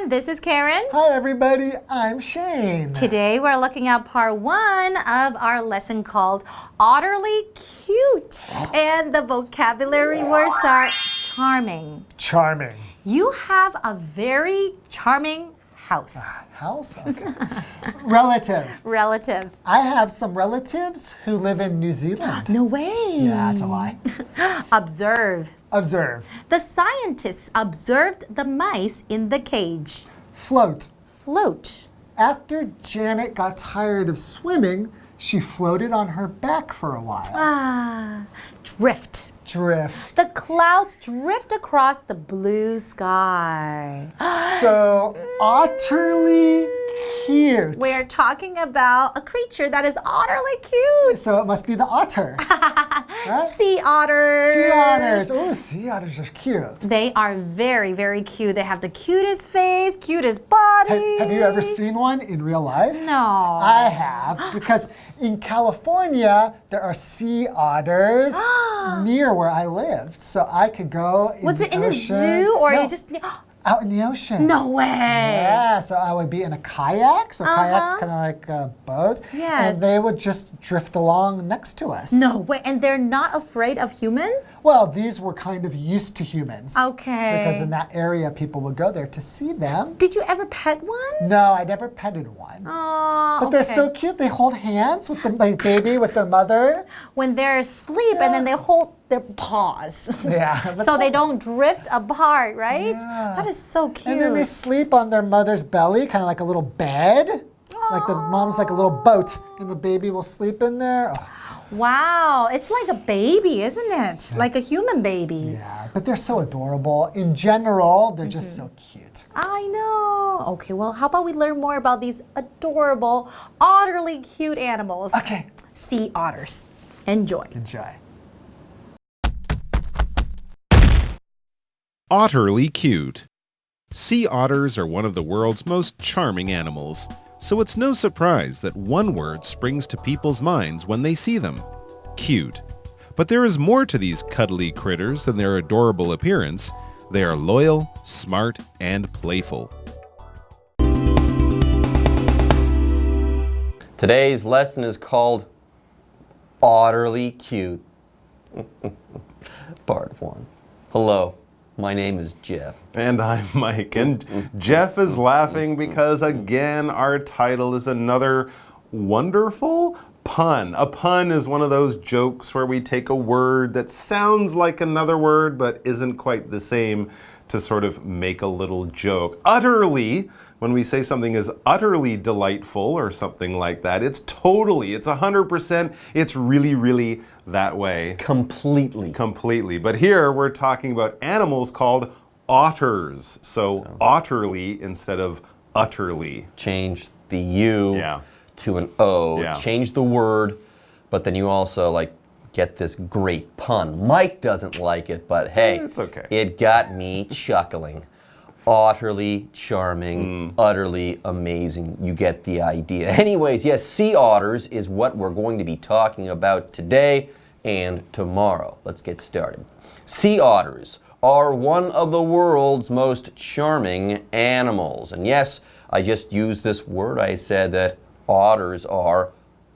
This is Karen. Hi everybody, I'm Shane. Today we're looking at part 1 of our lesson called Utterly Cute. And the vocabulary words are charming. Charming. You have a very charming house. House? Okay. Relative. Relative. I have some relatives who live in New Zealand. No way. Yeah, that's a lie. Observe. Observe. The scientists observed the mice in the cage. Float. Float. After Janet got tired of swimming, she floated on her back for a while. Ah. Drift. Drift. The clouds drift across the blue sky. So, utterly cute. We're talking about a creature that is utterly cute. So it must be the otter. Right? Sea otters. Sea otters. Oh, sea otters are cute. They are very, very cute. They have the cutest face, cutest body. Have you ever seen one in real life? No. I have, because in California, there are sea otters near where I lived. So I could go in Was the it in ocean. a zoo or No, you just... out in the ocean. No way. Yeah, so I would be in a kayak. So kayak's kind of like a boat. Yes. And they would just drift along next to us. No way. And they're not afraid of humans? Well, these were kind of used to humans. Okay. Because in that area, people would go there to see them. Did you ever pet one? No, I never petted one. Oh, But they're so cute. They hold hands with the baby, with their mother. When they're asleep and then they hold their paws. Yeah. So they don't drift apart, right? Yeah. That is so cute. And then they sleep on their mother's belly, kind of like a little bed. Like the mom's like a little boat, and the baby will sleep in there. Oh. Wow, it's like a baby, isn't it? Like a human baby. Yeah, but they're so adorable. In general, they're just so cute. I know. Okay, well, how about we learn more about these adorable, utterly cute animals? Okay. Sea otters. Enjoy. Enjoy. Utterly cute. Sea otters are one of the world's most charming animals, so it's no surprise that one word springs to people's minds when they see them: cute. But there is more to these cuddly critters than their adorable appearance. They are loyal, smart, and playful. Today's lesson is called Utterly Cute. Part 1. Hello. My name is Jeff. And I'm Mike. And Jeff is laughing because, again, our title is another wonderful pun. A pun is one of those jokes where we take a word that sounds like another word but isn't quite the same to sort of make a little joke. Utterly, when we say something is utterly delightful or something like that, it's 100%, it's really, really that way. Completely. Completely. But here we're talking about animals called otters. So otterly instead of utterly. Change the U to an O. Yeah. Change the word, but then you also get this great pun. Mike doesn't like it, but hey, it's okay. It got me chuckling. Utterly charming, utterly amazing. You get the idea. Anyways, yes, sea otters is what we're going to be talking about today and tomorrow. Let's get started. Sea otters are one of the world's most charming animals. And yes, I just used this word. I said that otters are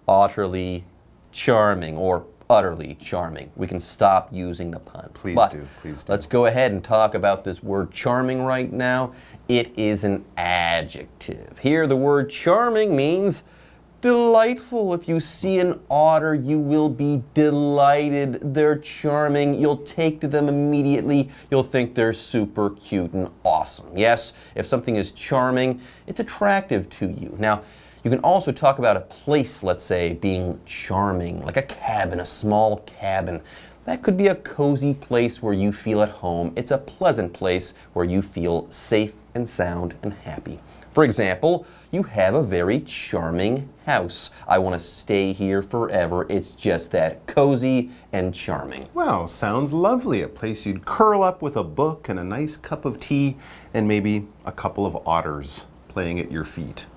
utterly charming or utterly charming. We can stop using the pun. Please do. Let's go ahead and talk about this word charming right now. It is an adjective. Here the word charming means delightful. If you see an otter, you will be delighted. They're charming. You'll take to them immediately. You'll think they're super cute and awesome. Yes, if something is charming, it's attractive to you. Now, you can also talk about a place, let's say, being charming, like a cabin, a small cabin. That could be a cozy place where you feel at home. It's a pleasant place where you feel safe and sound and happy. For example, you have a very charming house. I want to stay here forever. It's just that cozy and charming. Well, sounds lovely. A place you'd curl up with a book and a nice cup of tea and maybe a couple of otters playing at your feet.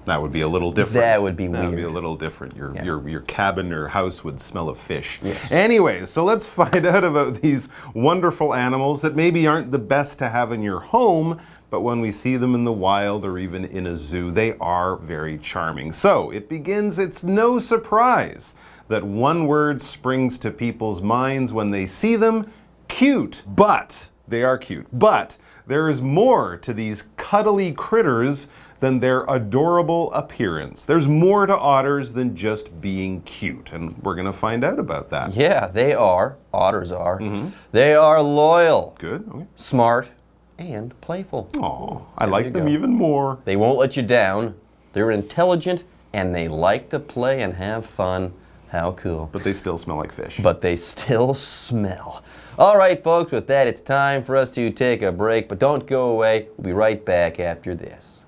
That would be a little different. That would be weird. That would be a little different. Your cabin or house would smell of fish. Yes. Anyways, so let's find out about these wonderful animals that maybe aren't the best to have in your home, but when we see them in the wild or even in a zoo, they are very charming. So it begins, it's no surprise that one word springs to people's minds when they see them: cute. But they are cute. But there is more to these cuddly critters than their adorable appearance. There's more to otters than just being cute, and we're going to find out about that. Yeah, they are. Otters are. They are loyal. Good. Okay. Smart, and playful. Aw, I like them even more. They won't let you down. They're intelligent, and they like to play and have fun. How cool. But they still smell like fish. But they still smell. All right, folks, with that, it's time for us to take a break, but don't go away. We'll be right back after this.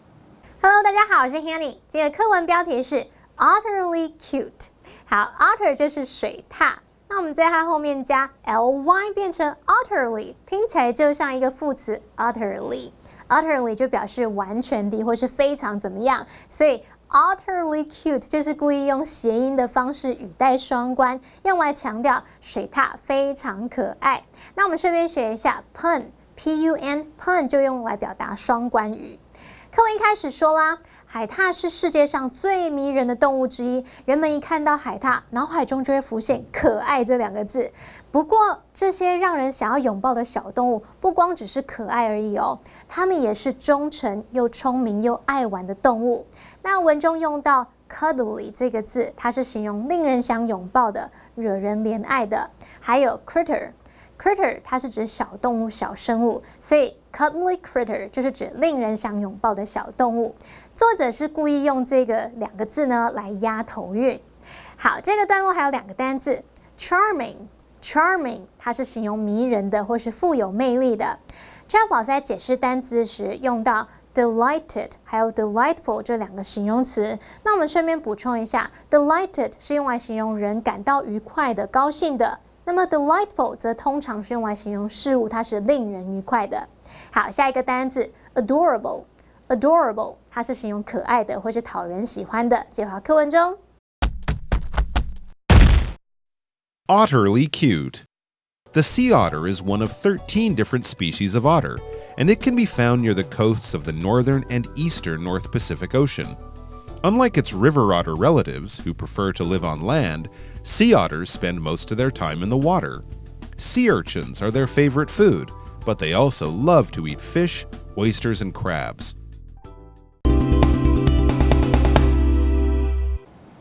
Hello， 大家好，我是 Hanny。今天的课文标题是 utterly cute。好 ，utter 就是水獭，那我们在它后面加 ly 变成 utterly， 听起来就像一个副词 utterly。utterly 就表示完全的或是非常怎么样，所以 utterly cute 就是故意用谐音的方式语带双关，用来强调水獭非常可爱。那我们顺便学一下 pun，pun 就用来表达双关语。课文一开始说啦，海獭是世界上最迷人的动物之一，人们一看到海獭，脑海中就会浮现可爱这两个字。不过，这些让人想要拥抱的小动物，不光只是可爱而已哦，它们也是忠诚又聪明又爱玩的动物。那文中用到 cuddly 这个字，它是形容令人想拥抱的、惹人怜爱的。还有 critter 它是指小动物、小生物，所以 cuddly critter 就是指令人想拥抱的小动物。作者是故意用这个两个字呢来押头韵。好，这个段落还有两个单字 charming 它是形容迷人的或是富有魅力的。Jeff 老师在解释单词时用到 delighted 还有 delightful 这两个形容词，那我们顺便补充一下 delighted 是用来形容人感到愉快的、高兴的。那么 delightful 则通常是用来形容事物，它是令人愉快的。好，下一个单字 adorable 它是形容可爱的或是讨人喜欢的。接回到课文中。Otterly cute. The sea otter is one of 13 different species of otter, and it can be found near the coasts of the northern and eastern North Pacific Ocean. Unlike its river otter relatives, who prefer to live on land, sea otters spend most of their time in the water. Sea urchins are their favorite food, but they also love to eat fish, oysters, and crabs.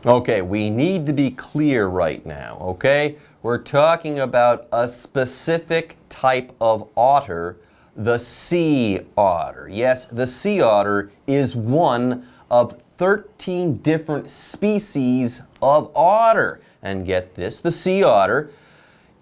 Okay, we need to be clear right now, okay? We're talking about a specific type of otter, the sea otter. Yes, the sea otter is one of 13 different species of otter. And get this, the sea otter,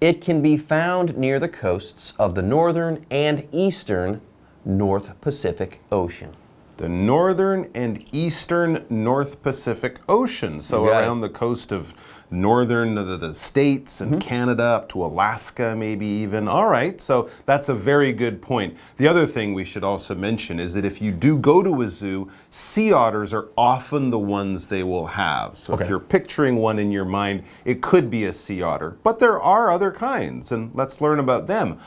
it can be found near the coasts of the northern and eastern North Pacific Ocean. The northern and eastern North Pacific Ocean. So around the coast of northern the states and Canada up to Alaska maybe even. All right, so that's a very good point. The other thing we should also mention is that if you do go to a zoo, sea otters are often the ones they will have. So if you're picturing one in your mind, it could be a sea otter. But there are other kinds, and let's learn about them.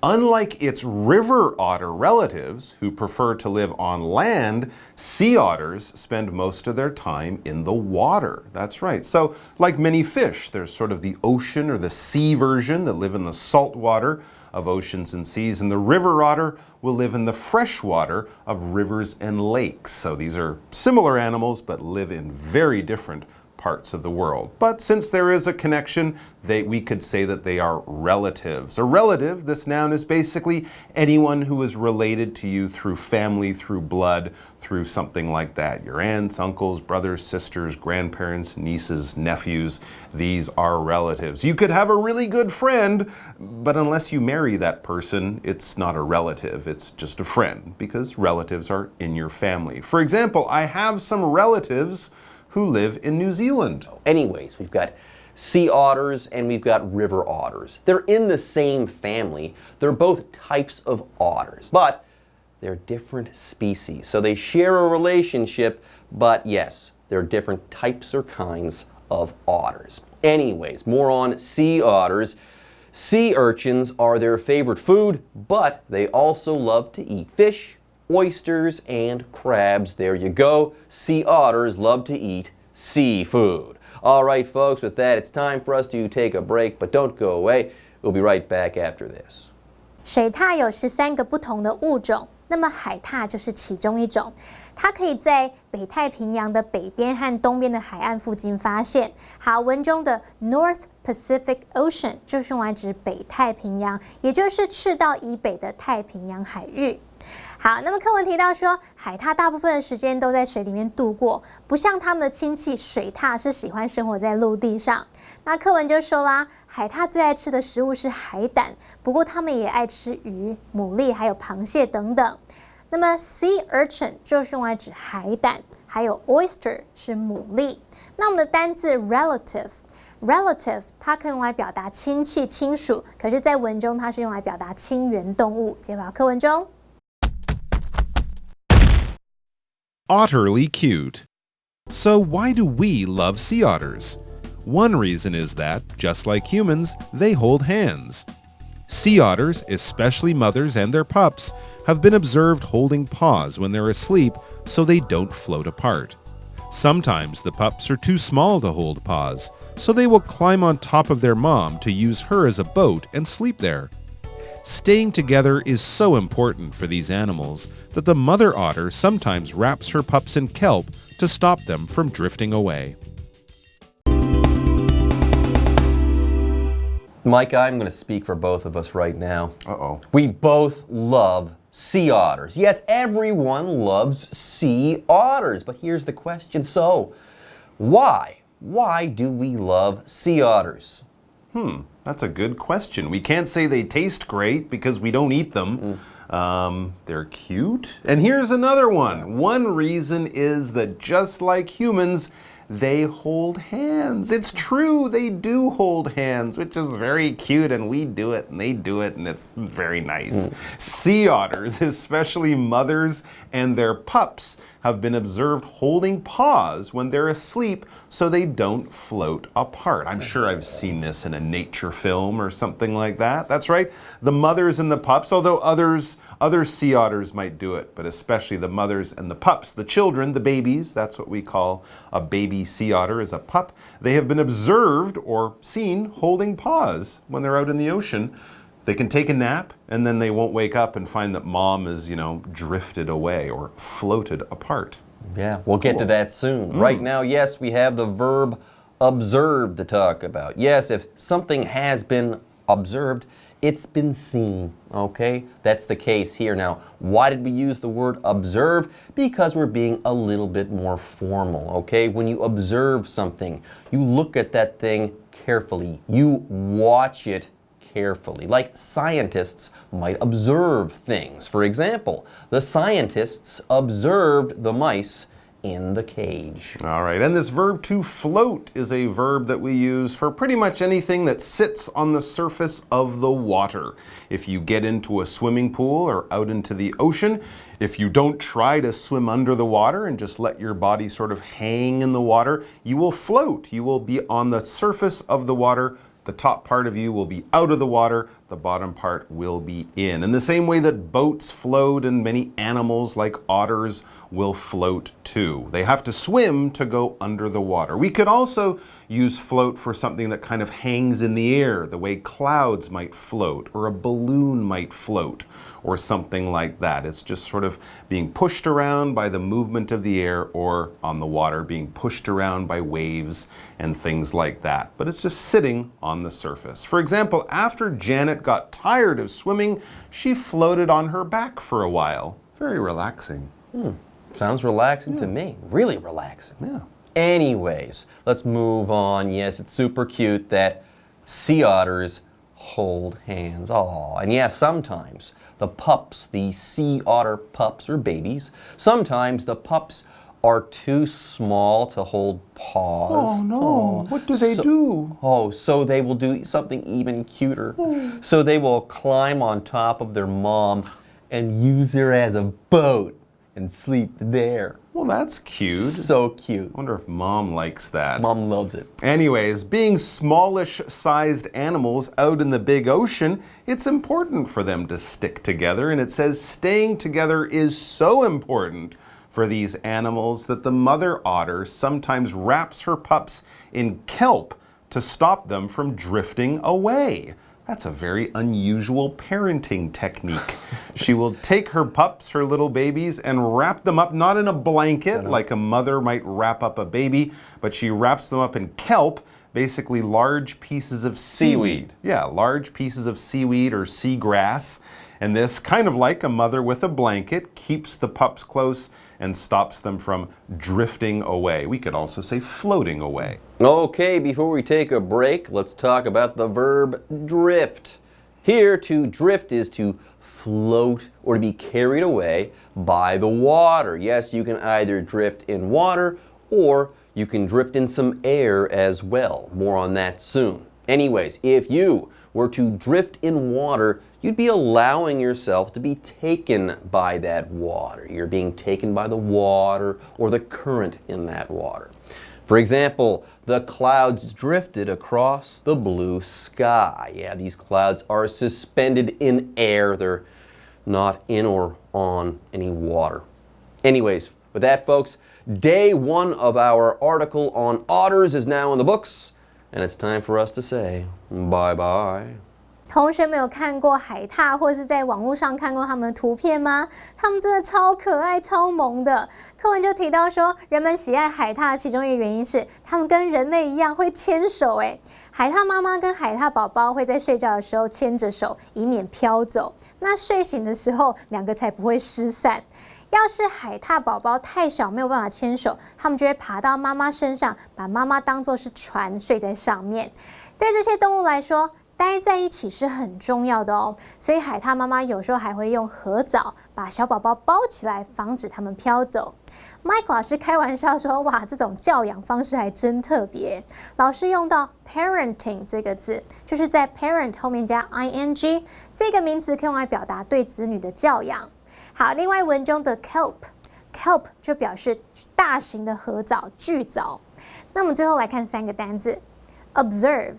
Unlike its river otter relatives, who prefer to live on land, sea otters spend most of their time in the water. That's right. So, like many fish, there's sort of the ocean or the sea version that live in the salt water of oceans and seas, and the river otter will live in the fresh water of rivers and lakes. So these are similar animals, but live in very different parts of the world. But since there is a connection, we could say that they are relatives. A relative, this noun, is basically anyone who is related to you through family, through blood, through something like that. Your aunts, uncles, brothers, sisters, grandparents, nieces, nephews, these are relatives. You could have a really good friend, but unless you marry that person, it's not a relative, it's just a friend, because relatives are in your family. For example, I have some relatives who live in New Zealand. Anyways, we've got sea otters and we've got river otters. They're in the same family. They're both types of otters, but they're different species. So they share a relationship, but yes, they're different types or kinds of otters. Anyways, more on sea otters. Sea urchins are their favorite food, but they also love to eat fish, oysters, and crabs. There you go. Sea otters love to eat seafood. All right, folks, with that, it's time for us to take a break, but don't go away. We'll be right back after this. 水獭有13个不同的物种，那么海獭就是其中一种。它可以在北太平洋的北边和东边的海岸附近发现。好，文中的 North Pacific Ocean 就是用来指北太平洋，也就是赤道以北的太平洋海域。好，那么课文提到说，海獭大部分的时间都在水里面度过，不像他们的亲戚水獭是喜欢生活在陆地上。那课文就说啦，海獭最爱吃的食物是海胆，不过它们也爱吃鱼、牡蛎还有螃蟹等等。那么 sea urchin 就是用来指海胆，还有 oyster 是牡蛎。那我们的单字 relative 它可以用来表达亲戚、亲属，可是在文中它是用来表达亲缘动物。接到课文中。Otterly cute. So why do we love sea otters? One reason is that, just like humans, they hold hands. Sea otters, especially mothers and their pups, have been observed holding paws when they're asleep so they don't float apart. Sometimes the pups are too small to hold paws, so they will climb on top of their mom to use her as a boat and sleep there. Staying together is so important for these animals that the mother otter sometimes wraps her pups in kelp to stop them from drifting away. Micah, I'm going to speak for both of us right now. Uh-oh. We both love sea otters. Yes, everyone loves sea otters. But here's the question. So, why? Why do we love sea otters? That's a good question. We can't say they taste great because we don't eat them. They're cute. And here's another one. One reason is that just like humans, they hold hands. It's true, they do hold hands, which is very cute, and we do it, and they do it, and it's very nice. Sea otters, especially mothers and their pups, have been observed holding paws when they're asleep so they don't float apart. I'm sure I've seen this in a nature film or something like that. That's right, the mothers and the pups, although other sea otters might do it, but especially the mothers and the pups, the children, the babies, that's what we call a baby sea otter, is a pup. They have been observed or seen holding paws when they're out in the ocean. They can take a nap and then they won't wake up and find that mom is, drifted away or floated apart. Yeah, we'll get to that soon. Right now, yes, we have the verb observe to talk about. Yes, if something has been observed, it's been seen, okay? That's the case here. Now, why did we use the word observe? Because we're being a little bit more formal, okay? When you observe something, you look at that thing carefully. You watch it carefully, like scientists might observe things. For example, the scientists observed the mice in the cage. All right, and this verb to float is a verb that we use for pretty much anything that sits on the surface of the water. If you get into a swimming pool or out into the ocean, if you don't try to swim under the water and just let your body sort of hang in the water, you will float. You will be on the surface of the water. The top part of you will be out of the water, the bottom part will be in. In the same way that boats float and many animals like otters will float too. They have to swim to go under the water. We could also use float for something that kind of hangs in the air, the way clouds might float or a balloon might float or something like that. It's just sort of being pushed around by the movement of the air or on the water, being pushed around by waves and things like that. But it's just sitting on the surface. For example, after Janet got tired of swimming, she floated on her back for a while. Very relaxing. Sounds relaxing to me. Really relaxing. Yeah. Anyways, let's move on. Yes, it's super cute that sea otters hold hands. Aw, and yeah, sometimes the pups, the sea otter pups or babies, sometimes the pups are too small to hold paws. Oh no, what do they do? Oh, so they will do something even cuter. So they will climb on top of their mom and use her as a boat and sleep there. Well, that's cute. So cute. I wonder if Mom likes that. Mom loves it. Anyways, being smallish-sized animals out in the big ocean, it's important for them to stick together, and it says staying together is so important for these animals that the mother otter sometimes wraps her pups in kelp to stop them from drifting away. That's a very unusual parenting technique. She will take her pups, her little babies, and wrap them up, not in a blanket like a mother might wrap up a baby, but she wraps them up in kelp, basically large pieces of seaweed. Yeah, large pieces of seaweed or seagrass. And this, kind of like a mother with a blanket, keeps the pups close and stops them from drifting away. We could also say floating away. Okay, before we take a break, let's talk about the verb drift. Here, to drift is to float or to be carried away by the water. Yes, you can either drift in water or you can drift in some air as well. More on that soon. Anyways, if you were to drift in water, you'd be allowing yourself to be taken by that water. You're being taken by the water or the current in that water. For example, the clouds drifted across the blue sky. Yeah, these clouds are suspended in air. They're not in or on any water. Anyways, with that, folks, day 1 of our article on otters is now in the books, and it's time for us to say bye-bye. 同学们有看过海獭，或是在网络上看过他们的图片吗？他们真的超可爱、超萌的。课文就提到说，人们喜爱海獭，其中一个原因是他们跟人类一样会牵手。海獭妈妈跟海獭宝宝会在睡觉的时候牵着手，以免飘走。那睡醒的时候，两个才不会失散。要是海獭宝宝太小，没有办法牵手，他们就会爬到妈妈身上，把妈妈当作是船，睡在上面。对这些动物来说，待在一起是很重要的哦，所以海獭妈妈有时候还会用合藻把小宝宝包起来，防止他们飘走。Mike 老师开玩笑说：“哇，这种教养方式还真特别。”老师用到 parenting 这个字，就是在 parent 后面加 ing 这个名词，可以用来表达对子女的教养。好，另外文中的 kelp 就表示大型的合藻、巨藻。那我们最后来看3个单字 ，observe。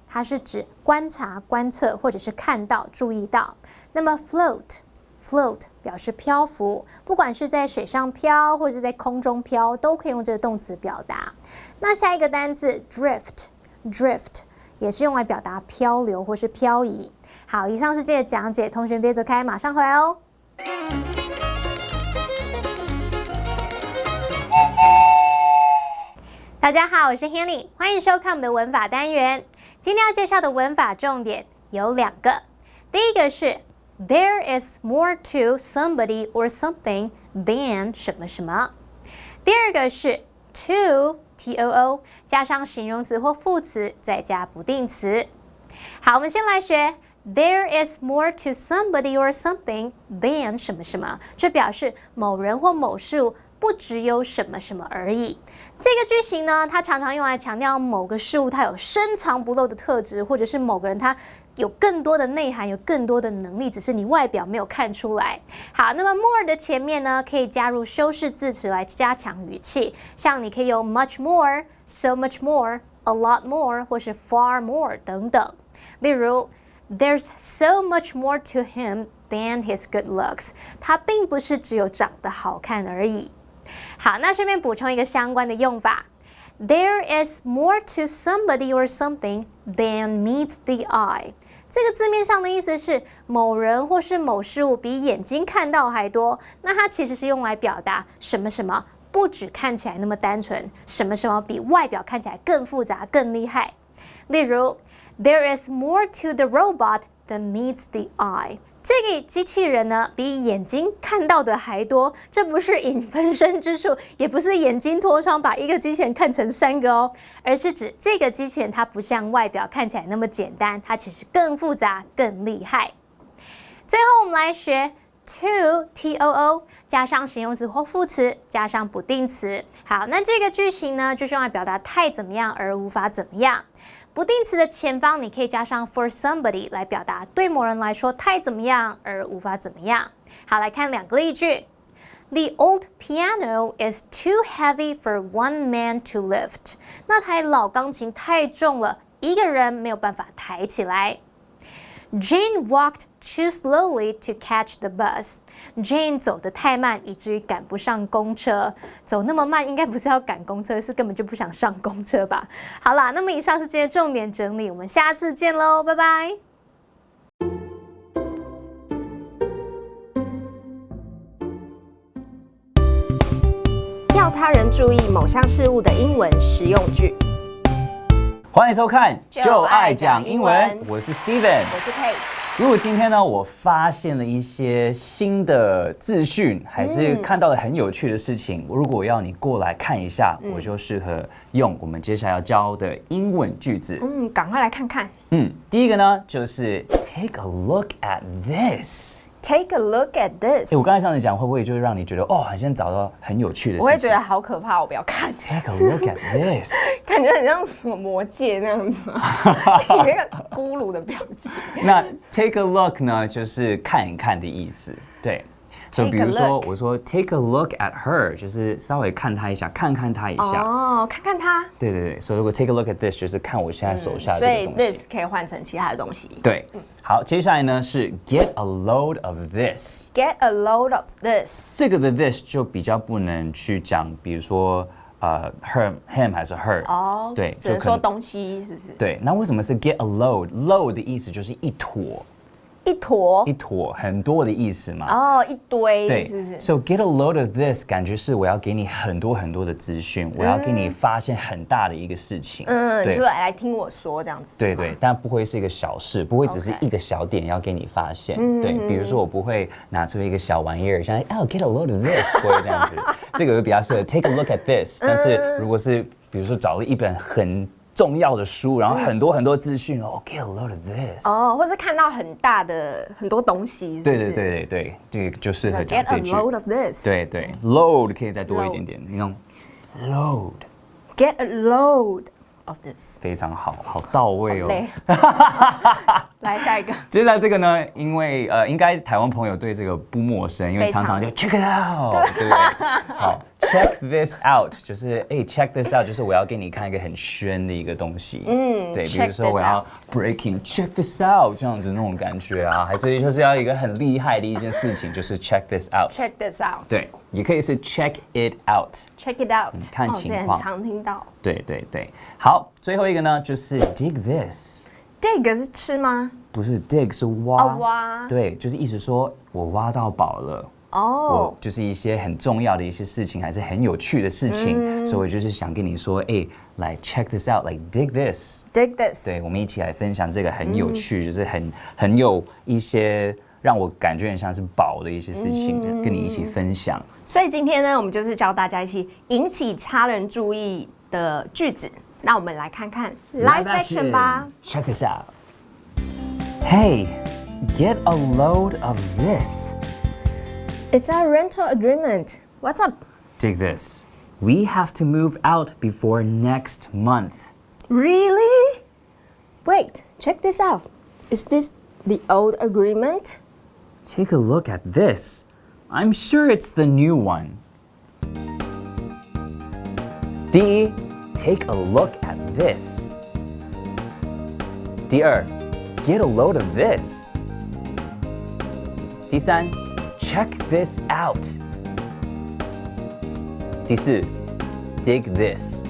它是指观察、观测或者是看到、注意到。那么 float 表示漂浮，不管是在水上漂或者是在空中漂，都可以用这个动词表达。那下一个单字 drift 也是用来表达漂流或是漂移。好，以上是这个讲解，同学别走开，马上回来哦。大家好，我是 Hanny， 欢迎收看我们的文法单元。今天要介绍的文法重点有2个，第一个是 There is more to somebody or something than 什么什么，第二个是 to too 加上形容词或副词，再加不定词。好，我们先来学 There is more to somebody or something than 什么什么，这表示某人或某事物不只有什么什么而已。这个句型呢，它常常用来强调某个事物它有深藏不露的特质，或者是某个人他有更多的内涵，有更多的能力，只是你外表没有看出来。好，那么 more 的前面呢，可以加入修饰字词来加强语气，像你可以用 much more、so much more、a lot more 或是 far more 等等。例如 There's so much more to him than his good looks。他并不是只有长得好看而已。好，那顺便补充一个相关的用法 There is more to somebody or something than meets the eye。这个字面上的意思是某人或是某事物比眼睛看到还多，那它其实是用来表达什么什么不只看起来那么单纯，什么什么比外表看起来更复杂、更厉害。例如 There is more to the robot than meets the eye。这个机器人呢，比眼睛看到的还多，这不是引分身之术，也不是眼睛脱窗把一个机器人看成3个哦，而是指这个机器人它不像外表看起来那么简单，它其实更复杂、更厉害。最后我们来学 too 加上形容词或副词，加上不定词。好，那这个句型呢，就是用来表达太怎么样而无法怎么样。不定词的前方你可以加上 for somebody 来表达对某人来说太怎么样而无法怎么样。好，来看2个例句。The old piano is too heavy for one man to lift. 那台老钢琴太重了，一个人没有办法抬起来。Jane walked too slowly to catch the bus. Jane 走得太慢，以至于赶不上公车。走那么慢，应该不是要赶公车，是根本就不想上公车吧？好啦，那么以上是今天重点整理，我们下次见喽，拜拜。要他人注意某项事物的英文实用句。欢迎收看就爱讲英文我是 Steven， 我是 Kate。如果今天呢，我发现了一些新的资讯，还是看到了很有趣的事情，如果要你过来看一下，我就适合用我们接下来要教的英文句子。赶快来看看。第一个呢，就是 Take a look at this。Take a look at this。我刚才这样子讲，会不会就让你觉得好像找到很有趣的事情？我会觉得好可怕，我不要看。Take a look at this， 感觉很像什么魔戒那样子，那个咕噜的表情。那 take a look 呢，就是看一看的意思，对。所以比如说，我说 take a look at her， 就是稍微看她一下，看看她一下。看看她。对。所以如果 take a look at this， 就是看我现在手下的这个东西。所以 this 可以换成其他的东西。对。好，接下来呢是 get a load of this。Get a load of this。这个的 this 就比较不能去讲，比如说him 还是 her。对，只能说东西是不是？对。那为什么是 get a load？load 的意思就是一坨。一坨很多的意思嘛。一堆。对，是不是 So get a load of this， 感觉是我要给你很多很多的资讯，我要给你发现很大的一个事情。你就来听我说这样子。对，但不会是一个小事，不会只是一个小点要给你发现。对，比如说我不会拿出一个小玩意儿，像get a load of this， 不会这样子。这个比较适合 take a look at this， 但是如果是比如说找了一本很重要的书，然后很多很多资讯，get a load of this。或是看到很大的很多东西，是不是？对，这个就适合讲这句。Get a load of this。对 ，load 可以再多一点点，你用 load。Get a load of this。非常好，好到位哦。来下一个。接下来这个呢，因为应该台湾朋友对这个不陌生，因为常常就 check it out， 对不对？好 ，check this out 就是check this out 就是我要给你看一个很炫的一个东西。对，比如说我要 breaking check this out 这样子那种感觉啊，还是就是要一个很厉害的一件事情，就是 check this out。Check this out。对，也可以是 check it out。Check it out。看情况。很常听到。对。好，最后一个呢就是 dig this。Dig 是吃吗？不是 dig 是挖。挖。对，就是意思说我挖到宝了。我就是一些很重要的一些事情，还是很有趣的事情，所以我就是想跟你说，来 check this out， like dig this。dig this。对，我们一起来分享这个很有趣，就是很有一些让我感觉很像是宝的一些事情，跟你一起分享。所以今天呢，我们就是教大家一起引起他人注意的句子。那我们来看看 live action 吧。Check this out. Hey, get a load of this. It's our rental agreement. What's up? Dig this. We have to move out before next month. Really? Wait, check this out. Is this the old agreement? Take a look at this. I'm sure it's the new one. 第一 Take a look at this. 第二 Get a load of this. 第三 Check this out. 第四 Dig this.